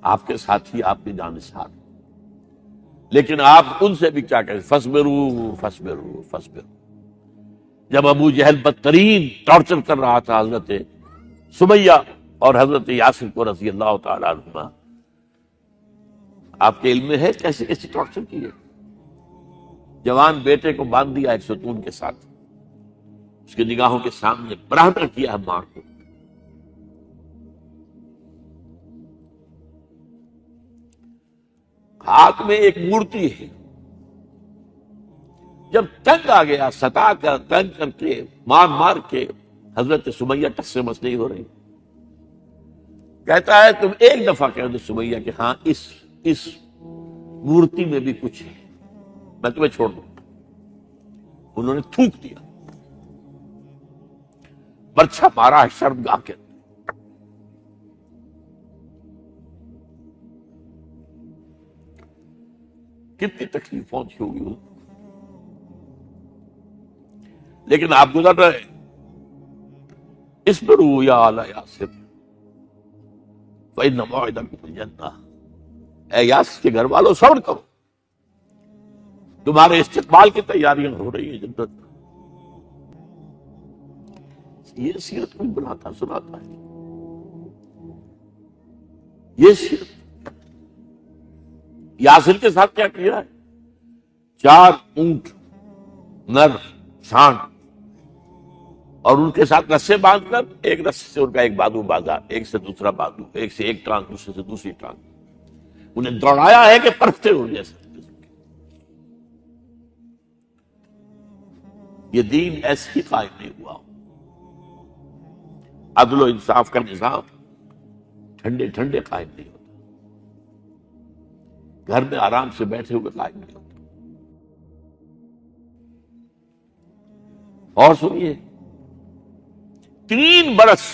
آپ کے ساتھی آپ کے جانثار، لیکن آپ ان سے بھی کیا کہیں، فصبروا فصبروا فصبروا۔ جب ابو جہل بدترین ٹارچر کر رہا تھا حضرت سمیہ اور حضرت یاسر کو رضی اللہ تعالی عنہما، آپ کے علم میں ہے کیسے کیسے ٹارچر کیے؟ جوان بیٹے کو باندھ دیا ایک ستون کے ساتھ، اس کی نگاہوں کے سامنے برہنہ کیا ہے ماں کو۔ ہاتھ میں ایک مورتی ہے، جب تنگ آ گیا ستا کر تنگ کر کے مار مار کے حضرت سمیہ ٹس سے مس نہیں ہو رہی، کہتا ہے تم ایک دفعہ کہہ دو سمیہ کہ ہاں اس مورتی میں بھی کچھ ہے، میں تمہیں چھوڑ دوں۔ انہوں نے تھوک دیا، برچھا مارا شرمگاہ کے۔ کتنی تکلیف پہنچی ہوگی ان کو، لیکن آپ گزر رہے، اصبروا یا آل یاسر فإن موعدکم الجنہ۔ اے یاسر کے گھر والوں صبر کرو، تمہارے استقبال کی تیاریاں ہو رہی ہیں جنت۔ یہ سیرت کوئی بناتا سناتا ہے، یہ سیرت۔ یاسر کے ساتھ کیا کیا ہے؟ 4 اونٹ نر سانڈ، اور ان کے ساتھ رسے باندھ کر ایک رسے سے ان کا ایک بازو باندھا، ایک سے دوسرا بازو، ایک سے ایک ٹانگ دوسرے سے دوسری ٹانگ، انہیں دوڑایا ہے کہ پرکھتے ہو جیسے۔ یہ دین ایسے ہی قائم نہیں ہوا۔ عدل و انصاف کا نظام ٹھنڈے ٹھنڈے قائم نہیں ہوتا، گھر میں آرام سے بیٹھے ہوئے قائم نہیں ہوتا۔ اور سنیے، 3 برس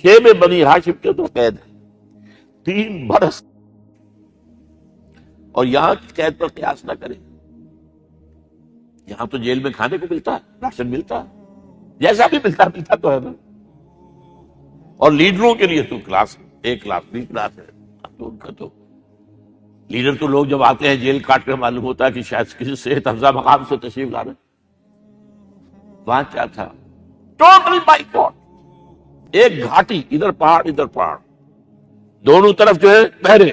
شیب بنی ہاشم کے تو قید ہے، 3 برس، اور یہاں کی قید پر قیاس نہ کریں۔ یہاں تو جیل میں کھانے کو ملتا ہے، راشن ملتا ہے، جیسا بھی ملتا تو ہے نا، اور لیڈروں کے لیے تو کلاس 1 کلاس 2 کلاس ہے، تو ان کا تو لیڈر تو لوگ جب آتے ہیں جیل کاٹ کر معلوم ہوتا ہے کہ شاید کسی صحت افزا مقام سے تشریف لا رہے۔ وہاں کیا تھا؟ ٹوٹل بائیکاٹ، ایک گھاٹی، ادھر پہاڑ ادھر پہاڑ، دونوں طرف جو ہے پہرے،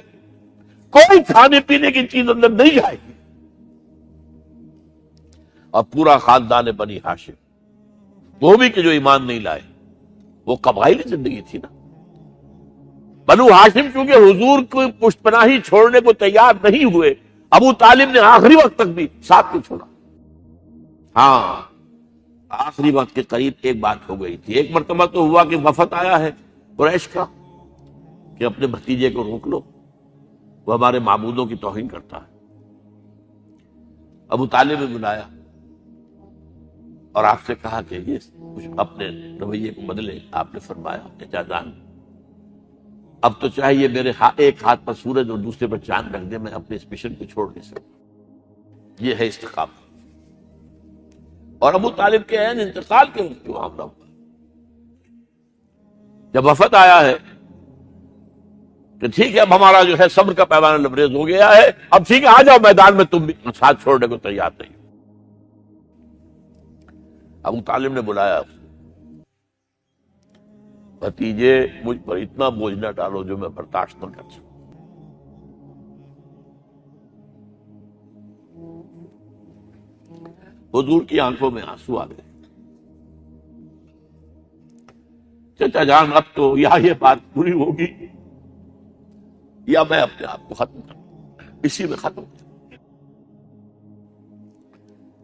کوئی کھانے پینے کی چیز اندر نہیں جائے گی، اور پورا خاندان بنی ہاشم، وہ بھی کہ جو ایمان نہیں لائے، وہ قبائلی زندگی تھی نا۔ بنو ہاشم چونکہ حضور کو پشت پناہی چھوڑنے کو تیار نہیں ہوئے، ابو طالب نے آخری وقت تک بھی ساتھ نہیں چھوڑا۔ ہاں، آخری وقت کے قریب ایک بات ہو گئی تھی، ایک مرتبہ تو ہوا کہ وفد آیا ہے قریش کا کہ اپنے بھتیجے کو روک لو، وہ ہمارے معبودوں کی توہین کرتا ہے۔ ابو طالب نے بلایا اور آپ سے کہا کہ یہ کچھ اپنے رویے کو بدلے۔ آپ نے فرمایا کہ جان، اب تو چاہیے میرے ایک ہاتھ پر سورج اور دوسرے پر چاند رکھ دے، میں اپنے اس مشن کو چھوڑ نہیں سکتا۔ یہ ہے استقامت۔ اور ابو طالب کے عین انتقال کے وقت جو معاملہ ہوا، جب وفد آیا ہے کہ ٹھیک ہے اب ہمارا جو ہے صبر کا پیمانہ لبریز ہو گیا ہے، اب ٹھیک ہے آ جاؤ میدان میں، تم بھی ساتھ چھوڑنے کو تیار نہیں۔ ابو طالب نے بلایا، بھتیجے مجھ پر اتنا بوجھ نہ ڈالو جو میں برداشت نہ کر سکوں۔ حضور کی آنکھوں میں آنسو آ گئے۔ چچا جان، اب تو یا یہ بات پوری ہوگی یا میں اپنے آپ کو ختم کروں، اسی میں ختم کروں۔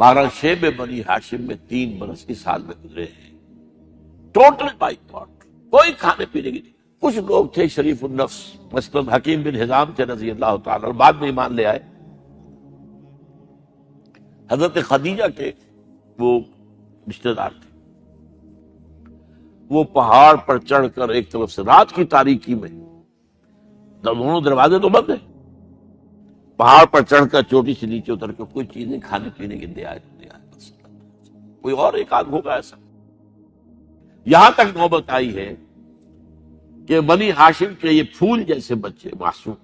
12 شیب بنی ہاشم میں 3 برس اس حال میں گزرے ہیں، ٹوٹل بائیکاٹ، کوئی کھانے پینے کی نہیں۔ کچھ لوگ تھے شریف النفس، مثلا حکیم بن حزام تھے رضی اللہ تعالی، اور بعد میں ایمان لے آئے۔ حضرت خدیجہ کے وہ رشتہ دار تھے، وہ پہاڑ پر چڑھ کر ایک طرف سے رات کی تاریکی میں، دونوں دروازے تو بند ہیں، پہاڑ پر چڑھ کر چوٹی سے نیچے اتر کے کوئی چیزیں کھانے پینے کی دے آئے۔ کوئی اور ایک آدھ ہوگا ایسا۔ یہاں تک نوبت آئی ہے کہ بنی ہاشم کے یہ پھول جیسے بچے معصوم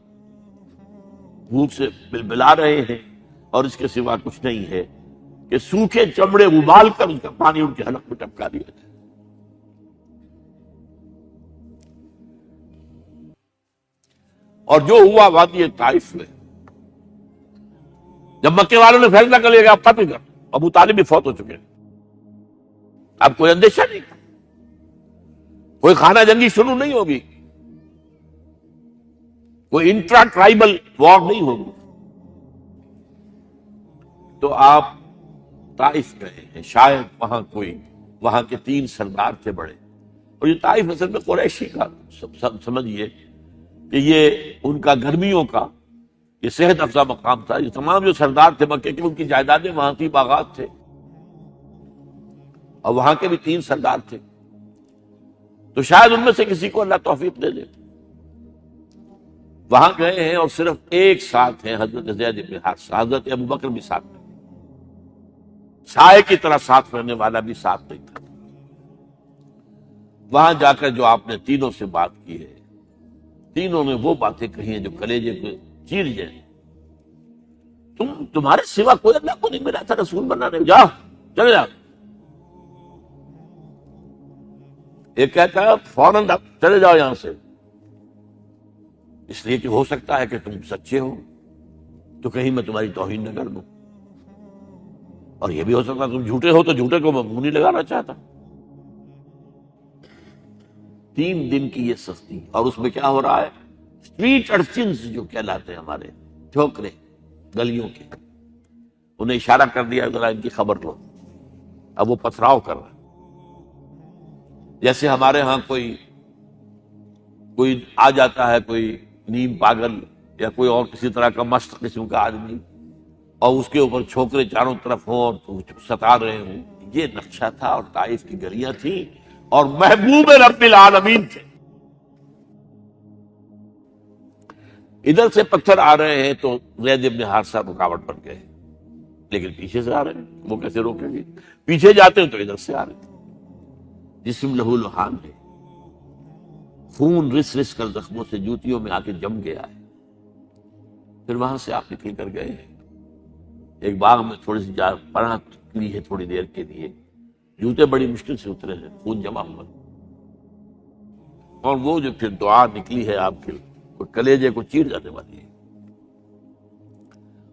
بھوک سے بلبلا رہے ہیں اور اس کے سوا کچھ نہیں ہے کہ سوکھے چمڑے ابال کر اس کا پانی ان کے حلق میں ٹپکا دیا جائے. اور جو ہوا وادی طائف میں، جب مکے والوں نے فیصلہ کر لیا کہ اب قتل کر، ابو طالب بھی فوت ہو چکے ہیں، اب کوئی اندیشہ نہیں، کوئی خانہ جنگی شروع نہیں ہوگی، کوئی انٹرا ٹرائبل وار نہیں ہوگی، تو آپ طائف گئے ہیں. شاید وہاں کے 3 سردار تھے بڑے، اور یہ طائف اصل میں قریشی کا سمجھیے کہ یہ ان کا گرمیوں کا یہ صحت افزا مقام تھا. یہ تمام جو سردار تھے مکے کے، ان کی جائیدادیں وہاں تھی، باغات تھے، اور وہاں کے بھی 3 سردار تھے. تو شاید ان میں سے کسی کو اللہ توفیق دے دے. وہاں گئے ہیں اور صرف ایک ساتھ ہیں، حضرت زید بن حارثہ. حضرت ابو بکر بھی ساتھ نہیں، سائے کی طرح ساتھ رہنے والا بھی ساتھ نہیں تھا. وہاں جا کر جو آپ نے تینوں سے بات کی ہے، تینوں نے وہ باتیں کہی ہیں جو کلیجے کو چیر جائیں. تمہارے سوا کوئی اللہ کو نہیں ملا تھا رسول بنانے، جاؤ چلے جاؤ. ایک کہتا ہے فوراً چلے جاؤ یہاں سے، اس لیے کہ ہو سکتا ہے کہ تم سچے ہو تو کہیں میں تمہاری توہین نہ کر دوں، اور یہ بھی ہو سکتا ہے تم جھوٹے ہو تو جھوٹے کو میں منہ نہیں لگانا چاہتا. 3 دن کی یہ سستی، اور اس میں کیا ہو رہا ہے، اسٹریٹ ارچنز جو کہلاتے ہیں ہمارے ٹھوکرے گلیوں کے، انہیں اشارہ کر دیا ذرا ان کی خبر لو. اب وہ پتھراؤ کر رہا ہے. جیسے ہمارے ہاں کوئی آ جاتا ہے، کوئی نیم پاگل یا کوئی اور کسی طرح کا مست قسم کا آدمی، اور اس کے اوپر چھوکرے چاروں طرف ہوں اور ستا رہے ہوں. یہ نقشہ تھا، اور طائف کی گلیاں تھیں، اور محبوب رب العالمین تھے. ادھر سے پتھر آ رہے ہیں تو زید بن حارثہ رکاوٹ بن گئے، لیکن پیچھے سے آ رہے ہیں، وہ کیسے روکیں گے؟ پیچھے جاتے ہیں تو ادھر سے آ رہے ہیں. جسم لہو لہان ہے، خون رس رس کر زخموں سے جوتیوں میں آ کے جم گیا ہے. پھر وہاں سے آپ نکل کر گئے ہیں، ایک باغ میں تھوڑی سی پناہ لی ہے تھوڑی دیر کے لیے. جوتے بڑی مشکل سے اترے ہیں، خون جمع ہوا، اور وہ جو پھر دعا نکلی ہے آپ کے کلیجے کو چیر جانے والی ہے.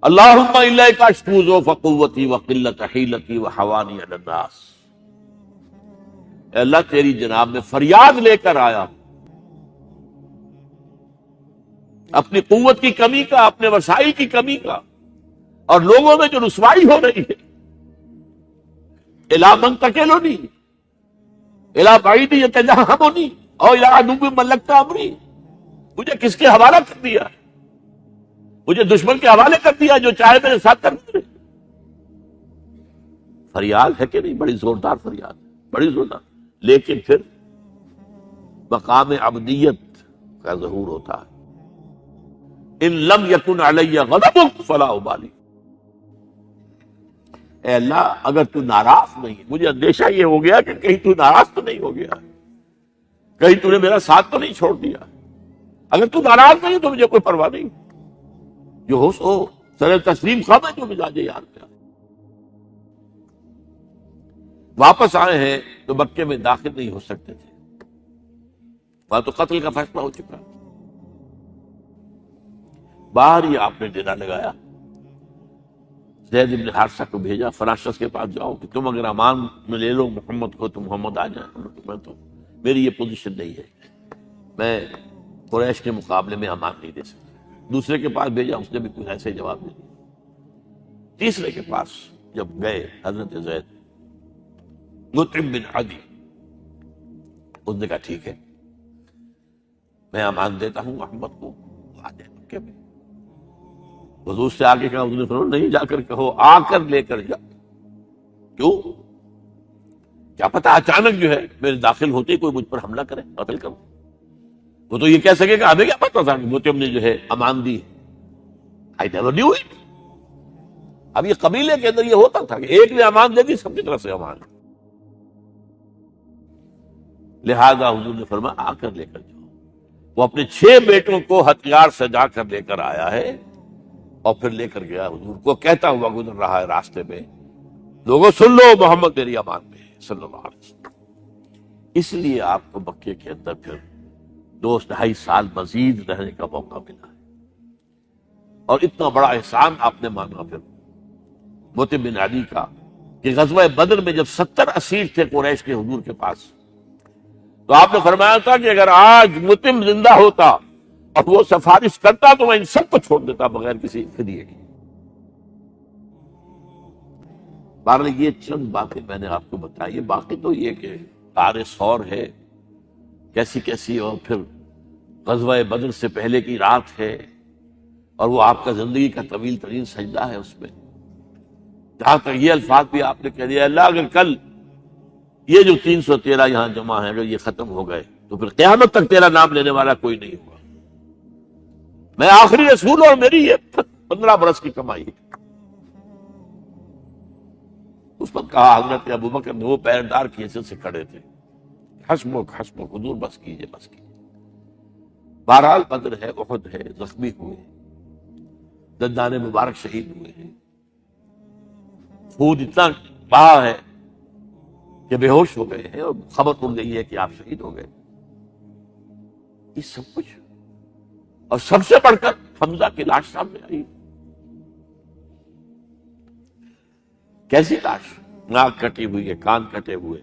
اللہم الیک اشکو ضعف قوتی وقلت حیلتی وحوانی علی الناس. اے اللہ تیری جناب میں فریاد لے کر آیا اپنی قوت کی کمی کا، اپنے وسائل کی کمی کا، اور لوگوں میں جو رسوائی ہو رہی ہے. الا من تکلنی الا بعید یتجہمنی او الا عدو ملکت امری. مجھے کس کے حوالہ کر دیا؟ مجھے دشمن کے حوالے کر دیا جو چاہے میرے ساتھ کر دے. فریاد ہے کہ نہیں؟ بڑی زوردار فریاد، بڑی زوردار. لیکن پھر مقام عبدیت کا ظہور ہوتا ہے. ان لم یکن علی غضب فلا ابالی. اے اللہ اگر تو ناراض نہیں، مجھے اندیشہ یہ ہو گیا کہ کہیں تو ناراض تو نہیں ہو گیا، کہیں تو نے میرا ساتھ تو نہیں چھوڑ دیا. اگر تو ناراض نہیں تو مجھے کوئی پرواہ نہیں، جو ہو سو سر تسلیم خواہ جو مزاج یار کیا. واپس آئے ہیں تو مکے میں داخل نہیں ہو سکتے تھے، وہاں تو قتل کا فیصلہ ہو چکا. باہر ہی آپ نے ڈیرا لگایا، زید بن حارثہ کو بھیجا فلاں شخص کے پاس جاؤ کہ تم اگر امان میں لے لو محمد کو تو محمد آ جائیں. میں تو میری یہ پوزیشن نہیں ہے، میں قریش کے مقابلے میں امان نہیں دے سکتا. دوسرے کے پاس بھیجا، اس نے بھی کوئی ایسے جواب نہیں دیا. تیسرے کے پاس جب گئے حضرت زید مطعم بن عدی، اس نے کہا ٹھیک ہے میں امان دیتا ہوں محمد کو، آ جائے مکے میں. حضور سے آگے کہا، حضور نے فرمایا نہیں جا کر کہو، آ کر لے کر جا. کیوں؟ کیا پتہ اچانک جو ہے میرے داخل ہوتے کوئی مجھ پر حملہ کرے، قتل کرو. وہ تو یہ کہہ سکے کہ ہمیں کیا پتہ تھا کہ مطعم نے جو ہے امان دی. I never knew it. اب یہ قبیلے کے اندر یہ ہوتا تھا کہ ایک نے امان دے دی، سب کی طرف سے امان. لہذا حضور نے فرمایا آ کر لے کر جاؤ. وہ اپنے 6 بیٹوں کو ہتھیار سجا کر لے کر آیا ہے اور پھر لے کر گیا حضور کو، کہتا ہوا گزر رہا ہے راستے میں، لوگوں سن لو محمد میری امان میں ہے صلی اللہ علیہ وسلم۔ اس لیے آپ کو مکے کے اندر پھر 2-2.5 سال مزید رہنے کا موقع ملا ہے، اور اتنا بڑا احسان آپ نے مانا پھر مطعم بن عدی کا کہ غزوہ بدر میں جب 70 اسیر تھے قریش کے حضور کے پاس، تو آپ نے فرمایا تھا کہ اگر آج مطعم زندہ ہوتا اور وہ سفارش کرتا تو میں ان سب کو چھوڑ دیتا بغیر کسی فدیے کی۔ بہرحال یہ چند باتیں میں نے آپ کو بتائی، باقی تو یہ کہ تار سور ہے کیسی کیسی، اور پھر غزوہ بدر سے پہلے کی رات ہے، اور وہ آپ کا زندگی کا طویل ترین سجدہ ہے اس میں، جہاں تک یہ الفاظ بھی آپ نے کہہ دیا اللہ اگر کل یہ جو 313 یہاں جمع ہیں اگر یہ ختم ہو گئے تو پھر قیامت تک تیرا نام لینے والا کوئی نہیں ہوگا، میں آخری رسول اور میری یہ 15 برس کی کمائی ہے۔ اس وقت کہا حضرت ابوبکر نے، وہ پیردار کی حیثیت سے کھڑے تھے، حسبک حسبک حضور بس کیجئے بس کیجئے۔ بہرحال بدر ہے، احد ہے، زخمی ہوئے، دندان مبارک شہید ہوئے ہیں، خون اتنا بہا ہے کہ بے ہوش ہو گئے ہیں، اور خبر اڑ گئی ہے کہ آپ شہید ہو گئے۔ یہ سب کچھ، اور سب سے بڑھ کر حمزہ کی لاش سامنے آئی۔ کیسی لاش؟ ناک کٹی ہوئی ہے، کان کٹے ہوئے،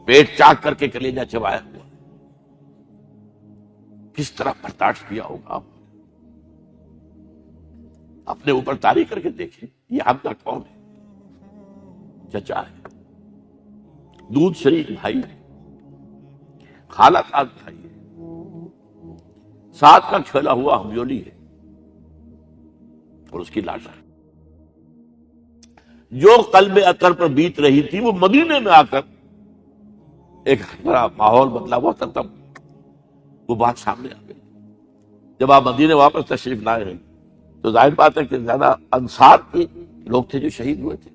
پیٹ چاک کر کے کلیجہ چبایا ہوا، کس طرح برداشت کیا ہوگا آپ نے؟ اپنے اوپر تاری کر کے دیکھیں، یہ حمزہ کون ہے؟ چچا ہے، دودھ شریک بھائی ہے، خالہ کا بھائی ہے، ساتھ کا کھیلا ہوا ہمجولی ہے، اور اس کی لاش ہے۔ جو قلب اطہر پر بیت رہی تھی وہ مدینے میں آ کر ایک بڑا ماحول بدلا ہوا تھا، تب وہ بات سامنے آ گئی۔ جب آپ مدینے واپس تشریف لائے ہیں تو ظاہر بات ہے کہ زیادہ انصار کے لوگ تھے جو شہید ہوئے تھے۔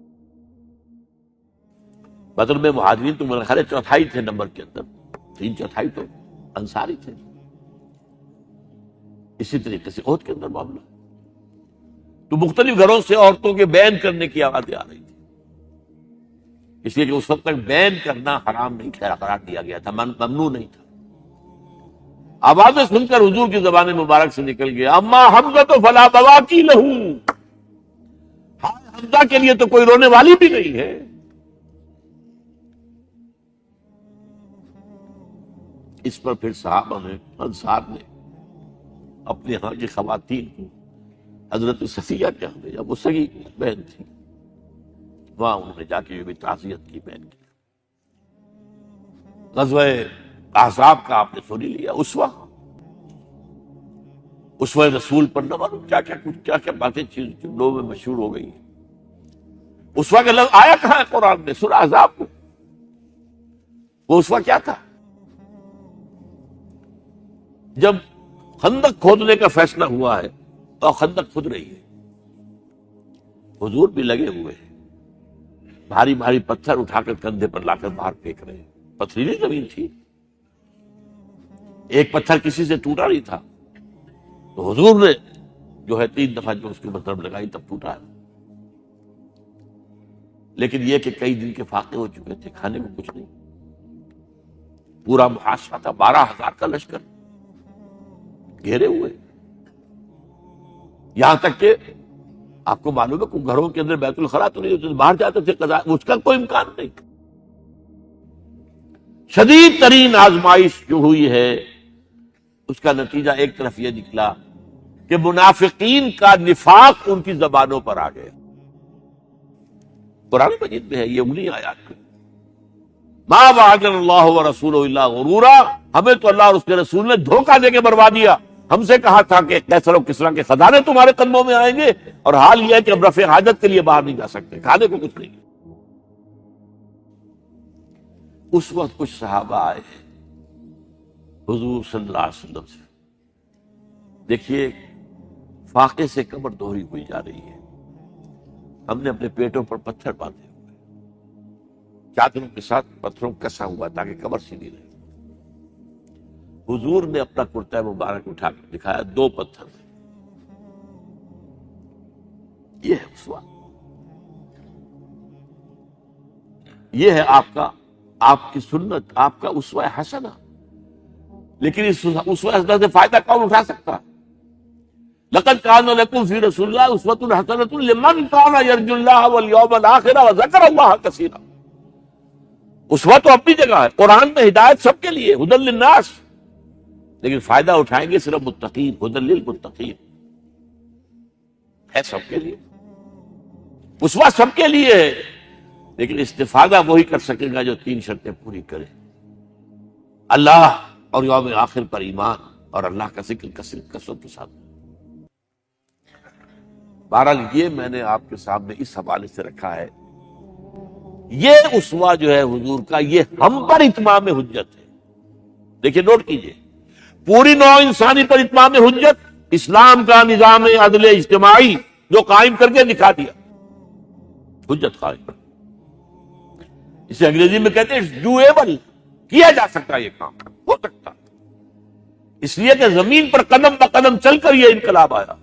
بدر میں مہاجرین تو میرے خیال ہے 4تھائی تھے نمبر کے اندر، 3/4 تو انصاری تھے۔ اسی طریقے سے عہد کے اندر معاملہ، تو مختلف گھروں سے عورتوں کے بین کرنے کی آوازیں آ رہی تھی، اس لیے کہ اس وقت تک بین کرنا حرام نہیں تھا، قرار دیا گیا تھا، ممنوع نہیں تھا۔ آوازیں سن کر حضور کی زبان مبارک سے نکل گیا اما حمزہ تو فلا بواکی لہو، حمزہ کے لیے تو کوئی رونے والی بھی نہیں ہے۔ اس پر پھر صحابہ نے، انصار نے اپنے ہاں کی خواتین کو حضرت صفیہ کے ہاں بھیجا، وہ سگی بہن تھی، وہاں انہوں نے جا کے یہ بھی تعزیت کی بہن کی۔ غزوہ احزاب کا آپ نے سن لیا، اسوہ رسول پر نہ معلوم کیا کیا باتیں لوگوں میں مشہور ہو گئی۔ اسوہ کا لفظ آیا کہاں ہے قرآن میں؟ سورہ احزاب میں۔ وہ اسوہ کیا تھا؟ جب خندق کھودنے کا فیصلہ ہوا ہے تو خندق کھود رہی ہے، حضور بھی لگے ہوئے ہیں، بھاری بھاری پتھر اٹھا کر کندھے پر لا کر باہر پھینک رہے ہیں، پتھریلی زمین تھی، ایک پتھر کسی سے ٹوٹا نہیں تھا، تو حضور نے جو ہے 3 دفعہ جو اس کے مطلب لگائی تب ٹوٹا ہے۔ لیکن یہ کہ کئی دن کے فاقے ہو چکے تھے، کھانے کو کچھ نہیں، پورا محاصرہ تھا، 12,000 کا لشکر گھیرے ہوئے، یہاں تک کہ آپ کو معلوم ہے کہ گھروں کے اندر بیت الخلا تو نہیں ہوتے، باہر جاتے تھے قضاء، اس کا کوئی امکان نہیں۔ شدید ترین آزمائش جو ہوئی ہے اس کا نتیجہ ایک طرف یہ نکلا کہ منافقین کا نفاق ان کی زبانوں پر آ گیا۔ قرآن مجید میں ہے یہ انہی آیات میں، ما وعدنا اللہ ورسولہ الا غرورا، ہمیں تو اللہ اور اس کے رسول نے دھوکہ دے کے بروا دیا۔ ہم سے کہا تھا کہ قیصر و کسریٰ کے خزانے تمہارے قدموں میں آئیں گے، اور حال یہ ہے کہ اب رفع حاجت کے لیے باہر نہیں جا سکتے، کھانے کو کچھ نہیں۔ اس وقت کچھ صحابہ آئے حضور صلی اللہ علیہ وسلم سے، دیکھیے فاقے سے کمر دوہری ہوئی جا رہی ہے، ہم نے اپنے پیٹوں پر پتھر باندھے ہوئے، چادروں کے ساتھ پتھروں کسا ہوا تاکہ کمر سیدھی رہے، حضور نے اپنا کرتا مبارک اٹھا کے دکھایا 2 پتھر میں. یہ ہے اسوہ. یہ ہے آپ کی سنت، آپ کا اسوہ حسنہ. لیکن اس اسوہ حسنہ سے فائدہ کون اٹھا سکتا؟ لقد کان لکم فی رسول اللہ اسوۃ حسنۃ لمن کان یرجو اللہ والیوم الآخر وذکر اللہ کثیرا. اسوہ تو اپنی جگہ ہے، قرآن میں ہدایت سب کے لیے، ھدی للناس، لیکن فائدہ اٹھائیں گے صرف متقین، ھدی للمتقین ہے سب کے لیے. اسوہ سب کے لیے ہے، لیکن استفادہ وہی کر سکے گا جو 3 شرطیں پوری کرے: اللہ اور یوم آخر پر ایمان اور اللہ کا ذکر کثرت کے ساتھ. بہرحال یہ میں نے آپ کے سامنے اس حوالے سے رکھا ہے. یہ اسوہ جو ہے حضور کا، یہ ہم پر اتمام حجت ہے. دیکھیں نوٹ کیجئے، پوری نوع انسانی پر اتمام حجت اسلام کا نظام عدل اجتماعی جو قائم کر کے دکھا دیا، حجت قائم. اسے انگریزی میں کہتے ہیں ڈویبل، کیا جا سکتا ہے، یہ کام ہو سکتا. اس لیے کہ زمین پر قدم بہ قدم چل کر یہ انقلاب آیا،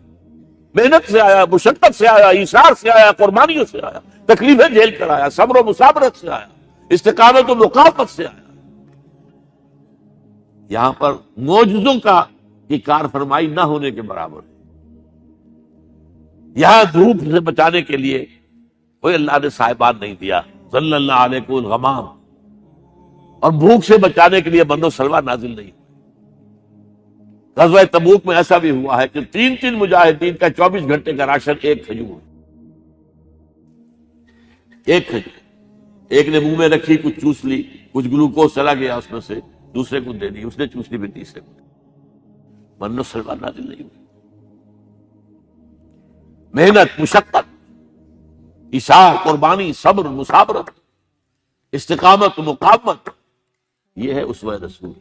محنت سے آیا، مشقت سے آیا، ایثار سے آیا، قربانیوں سے آیا، تکلیفیں جھیل کر آیا، صبر و مصابرت سے آیا، استقامت و مقاومت سے آیا. یہاں پر معجزوں کی کار فرمائی نہ ہونے کے برابر ہے. یہاں دھوپ سے بچانے کے لیے کوئی اللہ نے صاحبان نہیں دیا، صلی اللہ علیہ الغمام، اور بھوک سے بچانے کے لیے من و سلوہ نازل نہیں. غزوہ تبوک میں ایسا بھی ہوا ہے کہ 3 مجاہدین کا 24 گھنٹے کا راشن ایک کھجور. ایک نے منہ میں رکھی، کچھ چوس لی، کچھ گلوکوز چلا گیا اس میں سے، دوسرے کو دے دی، اس نے چوس لی، پھر تیسرے کو. من و سلوہ نازل نہیں ہوئی. محنت، مشقت، ایثار، قربانی، صبر، مصابرت، استقامت، مقاومت، یہ ہے اسوہ رسول.